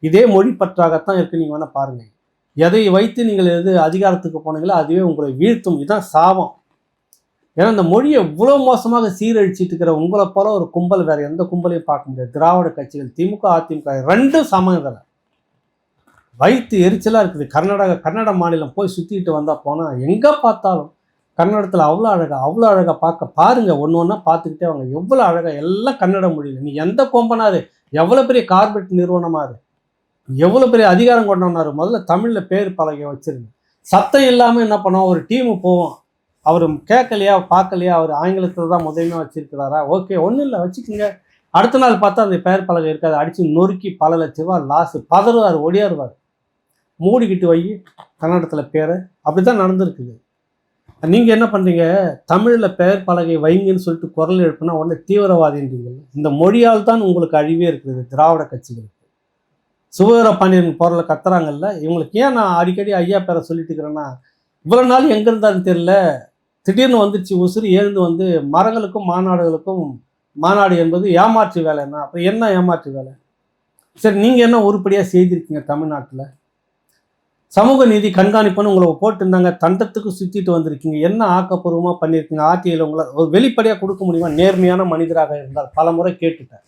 இதே மொழி பற்றாகத்தான் இருக்கு. நீங்கள் வேணால் பாருங்கள். எதை வைத்து நீங்கள் எது அதிகாரத்துக்கு போனீங்களோ அதுவே உங்களை வீழ்த்தும். இதுதான் சாபம். ஏன்னா இந்த மொழியை இவ்வளோ மோசமாக சீரழிச்சிட்டு இருக்கிற உங்களை போல ஒரு கும்பல் வேற எந்த கும்பலையும் பார்க்க முடியாது. திராவிட கட்சிகள், திமுக, அதிமுக ரெண்டும் சமம். இதில் வயிற்று எரிச்சலாக இருக்குது. கன்னட மாநிலம் போய் சுற்றிட்டு வந்தால் போனால் எங்கே பார்த்தாலும் கன்னடத்தில் அவ்வளோ அழகாக பாருங்கள். ஒன்று ஒன்றா பார்த்துக்கிட்டே அவங்க எவ்வளோ அழகாக எல்லாம் கன்னட மொழியில். நீ எந்த கொம்பனாரு, எவ்வளோ பெரிய கார்பரேட் நிறுவனமாரு, எவ்வளோ பெரிய அதிகாரம் கொண்டவனாரு, முதல்ல தமிழில் பேர் பலகை வச்சிருங்க. சத்தம் இல்லாமல் என்ன பண்ணோம், ஒரு டீமு போவோம். அவர் கேட்கலையா பார்க்கலையா, அவர் ஆங்கிலத்தில் தான் முதன்மையாக வச்சிருக்கிறாரா, ஓகே ஒன்றும் இல்லை வச்சுக்கோங்க. அடுத்த நாள் பார்த்தா அந்த பெயர் பலகை இருக்காது, அடித்து நொறுக்கி பல லட்ச ரூபா லாஸு, பதறுவார், ஒடியாருவார். மூடிக்கிட்டு வை கன்னடத்தில் பேரை. அப்படி தான் நடந்திருக்குது. நீங்கள் என்ன பண்ணுறீங்க, தமிழில் பெயர் பலகை வைங்கன்னு சொல்லிட்டு குரல் எழுப்புனா உடனே தீவிரவாதின்றீங்க. இந்த மொழியால் தான் உங்களுக்கு அழிவே இருக்குது. திராவிட கட்சிகளுக்கு சுபவீர பாண்டியன் போரில் கத்துறாங்கல்ல, இவங்களுக்கு ஏன் நான் அடிக்கடி ஐயா பேரை சொல்லிட்டு இருக்கிறேன்னா, இவ்வளோ நாள் எங்கே இருந்தாலும் தெரியல, திடீர்னு வந்துச்சு உசுறு எழுந்து வந்து மரங்களுக்கும் மாநாடுகளுக்கும் மாநாடு என்பது ஏமாற்று வேலைன்னா அப்புறம் என்ன ஏமாற்று வேலை? சரி, நீங்கள் என்ன உருப்படியாக செய்திருக்கீங்க தமிழ்நாட்டில்? சமூக நீதி கண்காணிப்புன்னு உங்களை போட்டுருந்தாங்க, தண்டத்துக்கு சுற்றிட்டு வந்திருக்கீங்க. என்ன ஆக்கப்பூர்வமாக பண்ணியிருக்கீங்க? ஆட்சியில் உங்களை ஒரு வெளிப்படையாக கொடுக்க முடியுமா? நேர்மையான மனிதராக இருந்தால் பல முறை கேட்டுட்டேன்.